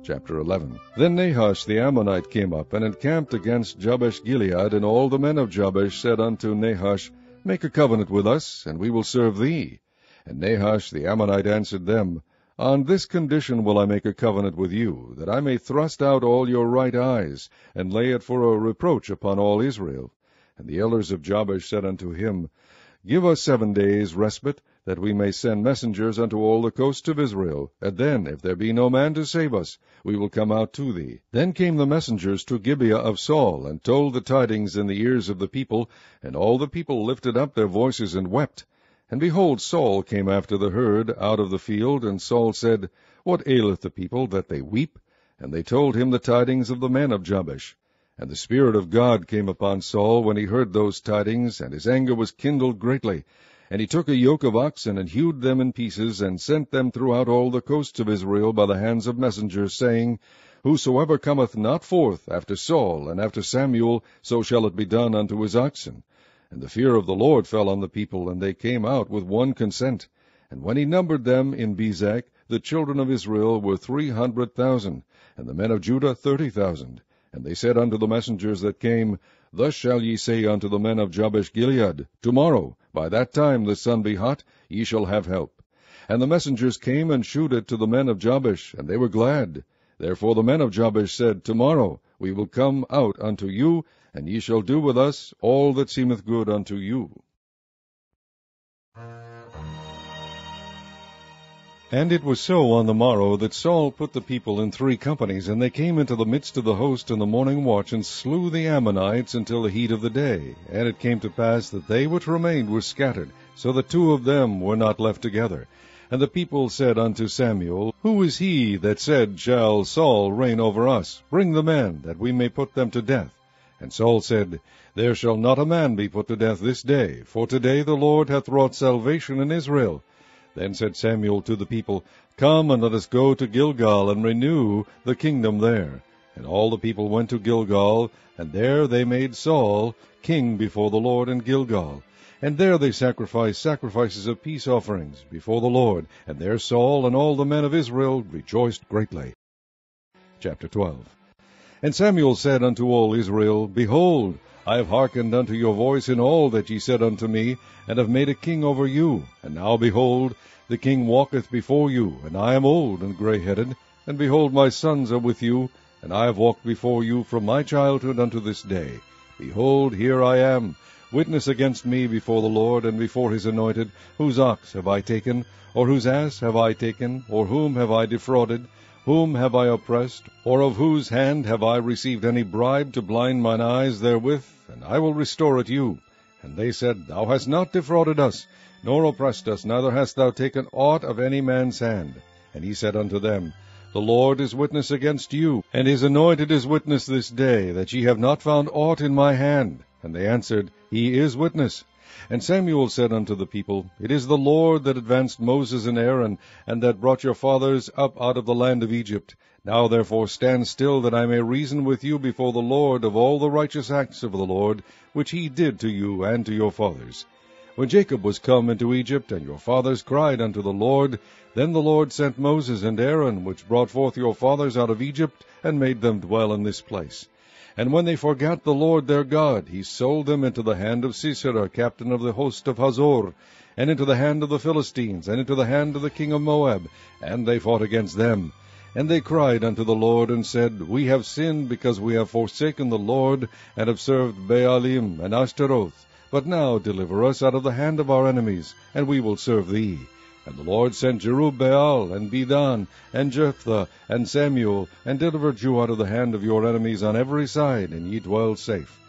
Chapter 11. Then Nahash the Ammonite came up, and encamped against Jabesh-Gilead, and all the men of Jabesh said unto Nahash, Make a covenant with us, and we will serve thee. And Nahash the Ammonite answered them, On this condition will I make a covenant with you, that I may thrust out all your right eyes, and lay it for a reproach upon all Israel. And the elders of Jabesh said unto him, Give us 7 days' respite, that we may send messengers unto all the coasts of Israel, and then, if there be no man to save us, we will come out to thee. Then came the messengers to Gibeah of Saul, and told the tidings in the ears of the people, and all the people lifted up their voices and wept. And behold, Saul came after the herd out of the field, and Saul said, What aileth the people, that they weep? And they told him the tidings of the men of Jabesh. And the Spirit of God came upon Saul when he heard those tidings, and his anger was kindled greatly. And he took a yoke of oxen, and hewed them in pieces, and sent them throughout all the coasts of Israel by the hands of messengers, saying, Whosoever cometh not forth after Saul and after Samuel, so shall it be done unto his oxen. And the fear of the Lord fell on the people, and they came out with one consent. And when he numbered them in Bezek, the children of Israel were 300,000, and the men of Judah 30,000. And they said unto the messengers that came, Thus shall ye say unto the men of Jabesh-Gilead, Tomorrow, by that time the sun be hot, ye shall have help. And the messengers came and shewed it to the men of Jabesh, and they were glad. Therefore the men of Jabesh said, Tomorrow we will come out unto you, and ye shall do with us all that seemeth good unto you. And it was so on the morrow that Saul put the people in 3 companies, and they came into the midst of the host in the morning watch, and slew the Ammonites until the heat of the day. And it came to pass that they which remained were scattered, so that 2 of them were not left together. And the people said unto Samuel, Who is he that said, Shall Saul reign over us? Bring the men, that we may put them to death. And Saul said, There shall not a man be put to death this day, for today the Lord hath wrought salvation in Israel. Then said Samuel to the people, Come, and let us go to Gilgal, and renew the kingdom there. And all the people went to Gilgal, and there they made Saul king before the Lord in Gilgal. And there they sacrificed sacrifices of peace offerings before the Lord, and there Saul and all the men of Israel rejoiced greatly. Chapter 12. And Samuel said unto all Israel, Behold, I have hearkened unto your voice in all that ye said unto me, and have made a king over you. And now, behold, the king walketh before you, and I am old and grey-headed. And behold, my sons are with you, and I have walked before you from my childhood unto this day. Behold, here I am. Witness against me before the Lord, and before his anointed, whose ox have I taken, or whose ass have I taken, or whom have I defrauded? Whom have I oppressed, or of whose hand have I received any bribe to blind mine eyes therewith? And I will restore it you. And they said, Thou hast not defrauded us, nor oppressed us, neither hast thou taken aught of any man's hand. And he said unto them, The Lord is witness against you, and his anointed is witness this day, that ye have not found aught in my hand. And they answered, He is witness. And Samuel said unto the people, It is the Lord that advanced Moses and Aaron, and that brought your fathers up out of the land of Egypt. Now therefore stand still, that I may reason with you before the Lord of all the righteous acts of the Lord, which he did to you and to your fathers. When Jacob was come into Egypt, and your fathers cried unto the Lord, then the Lord sent Moses and Aaron, which brought forth your fathers out of Egypt, and made them dwell in this place. And when they forgat the Lord their God, he sold them into the hand of Sisera, captain of the host of Hazor, and into the hand of the Philistines, and into the hand of the king of Moab, and they fought against them. And they cried unto the Lord, and said, We have sinned, because we have forsaken the Lord, and have served Baalim and Ashtaroth. But now deliver us out of the hand of our enemies, and we will serve thee. And the Lord sent Jerubbaal, and Bedan, and Jephthah, and Samuel, and delivered you out of the hand of your enemies on every side, and ye dwell safe.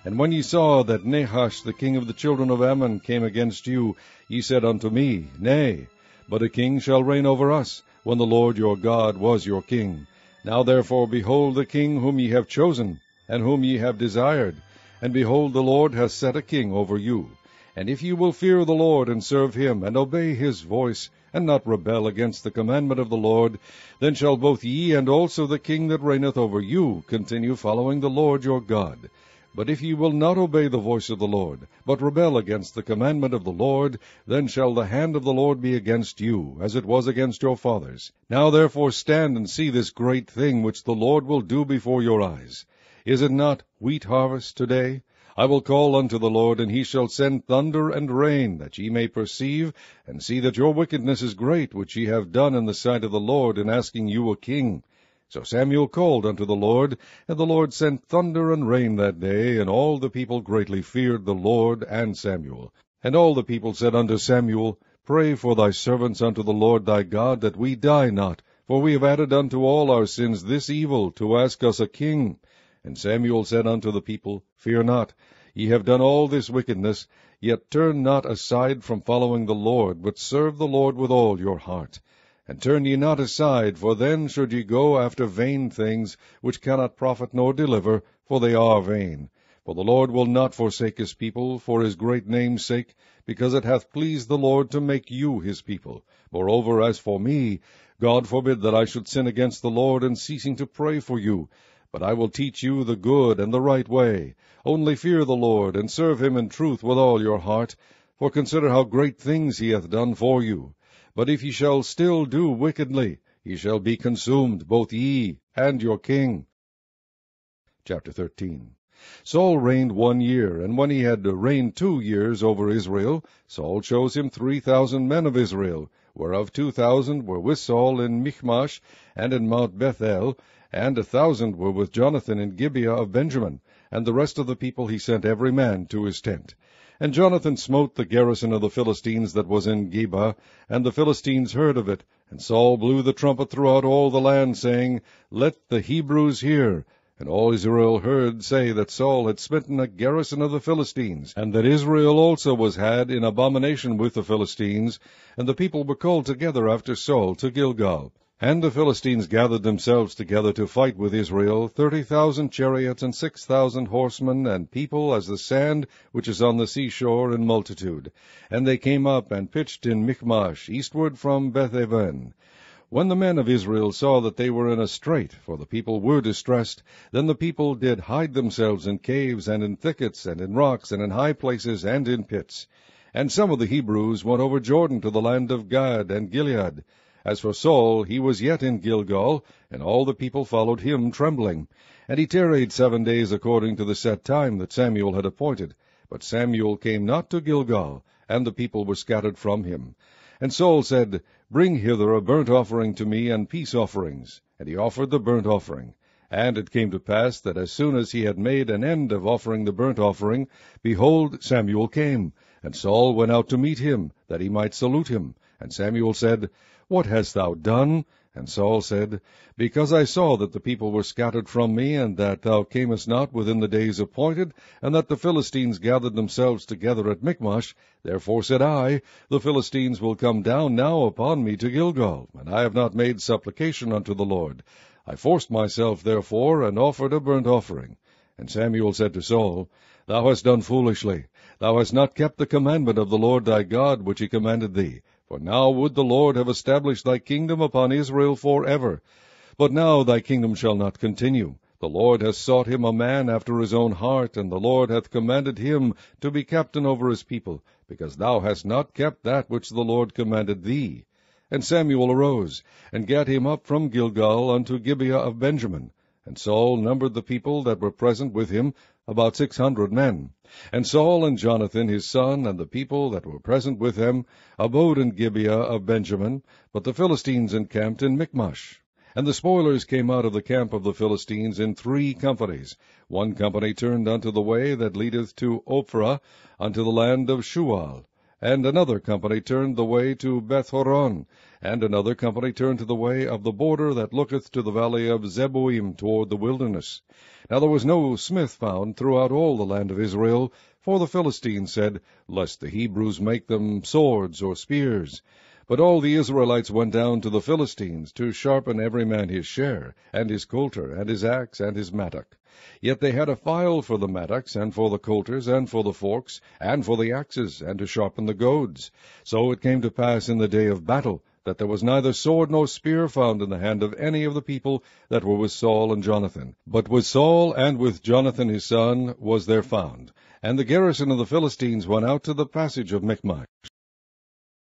And when ye saw that Nahash the king of the children of Ammon came against you, ye said unto me, Nay, but a king shall reign over us, when the Lord your God was your king. Now therefore behold the king whom ye have chosen, and whom ye have desired. And behold, the Lord hath set a king over you. And if ye will fear the Lord, and serve him, and obey his voice, and not rebel against the commandment of the Lord, then shall both ye and also the king that reigneth over you continue following the Lord your God. But if ye will not obey the voice of the Lord, but rebel against the commandment of the Lord, then shall the hand of the Lord be against you, as it was against your fathers. Now therefore stand and see this great thing which the Lord will do before your eyes. Is it not wheat harvest today? I will call unto the Lord, and he shall send thunder and rain, that ye may perceive, and see that your wickedness is great, which ye have done in the sight of the Lord, in asking you a king. So Samuel called unto the Lord, and the Lord sent thunder and rain that day, and all the people greatly feared the Lord and Samuel. And all the people said unto Samuel, Pray for thy servants unto the Lord thy God, that we die not, for we have added unto all our sins this evil, to ask us a king. And Samuel said unto the people, Fear not, ye have done all this wickedness, yet turn not aside from following the Lord, but serve the Lord with all your heart. And turn ye not aside, for then should ye go after vain things, which cannot profit nor deliver, for they are vain. For the Lord will not forsake his people, for his great name's sake, because it hath pleased the Lord to make you his people. Moreover, as for me, God forbid that I should sin against the Lord in ceasing to pray for you. But I will teach you the good and the right way. Only fear the Lord, and serve him in truth with all your heart. For consider how great things he hath done for you. But if ye shall still do wickedly, ye shall be consumed, both ye and your king. Chapter 13. Saul reigned 1 year, and when he had reigned 2 years over Israel, Saul chose him 3,000 men of Israel, whereof 2,000 were with Saul in Michmash and in Mount Bethel, and 1,000 were with Jonathan in Gibeah of Benjamin, and the rest of the people he sent every man to his tent. And Jonathan smote the garrison of the Philistines that was in Geba, and the Philistines heard of it. And Saul blew the trumpet throughout all the land, saying, Let the Hebrews hear. And all Israel heard say that Saul had smitten a garrison of the Philistines, and that Israel also was had in abomination with the Philistines. And the people were called together after Saul to Gilgal. And the Philistines gathered themselves together to fight with Israel, 30,000 chariots, and 6,000 horsemen, and people as the sand which is on the seashore in multitude. And they came up and pitched in Michmash, eastward from Bethaven. When the men of Israel saw that they were in a strait, for the people were distressed, then the people did hide themselves in caves, and in thickets, and in rocks, and in high places, and in pits. And some of the Hebrews went over Jordan to the land of Gad and Gilead. As for Saul, he was yet in Gilgal, and all the people followed him trembling. And he tarried 7 days according to the set time that Samuel had appointed. But Samuel came not to Gilgal, and the people were scattered from him. And Saul said, Bring hither a burnt offering to me, and peace offerings. And he offered the burnt offering. And it came to pass that as soon as he had made an end of offering the burnt offering, behold, Samuel came. And Saul went out to meet him, that he might salute him. And Samuel said, What hast thou done? And Saul said, Because I saw that the people were scattered from me, and that thou camest not within the days appointed, and that the Philistines gathered themselves together at Michmash, therefore said I, The Philistines will come down now upon me to Gilgal, and I have not made supplication unto the Lord. I forced myself, therefore, and offered a burnt offering. And Samuel said to Saul, Thou hast done foolishly. Thou hast not kept the commandment of the Lord thy God, which he commanded thee. For now would the Lord have established thy kingdom upon Israel forever. But now thy kingdom shall not continue. The Lord hath sought him a man after his own heart, and the Lord hath commanded him to be captain over his people, because thou hast not kept that which the Lord commanded thee. And Samuel arose, and gat him up from Gilgal unto Gibeah of Benjamin. And Saul numbered the people that were present with him, about 600 men. And Saul and Jonathan his son, and the people that were present with him, abode in Gibeah of Benjamin, but the Philistines encamped in Michmash. And the spoilers came out of the camp of the Philistines in 3 companies. 1 company turned unto the way that leadeth to Ophrah, unto the land of Shual. And another company turned the way to Bethhoron, and another company turned to the way of the border that looketh to the valley of Zeboim toward the wilderness. Now there was no smith found throughout all the land of Israel, for the Philistines said, Lest the Hebrews make them swords or spears. But all the Israelites went down to the Philistines, to sharpen every man his share, and his coulter, and his axe, and his mattock. Yet they had a file for the mattocks, and for the coulters, and for the forks, and for the axes, and to sharpen the goads. So it came to pass in the day of battle, that there was neither sword nor spear found in the hand of any of the people that were with Saul and Jonathan. But with Saul and with Jonathan his son was there found. And the garrison of the Philistines went out to the passage of Michmash.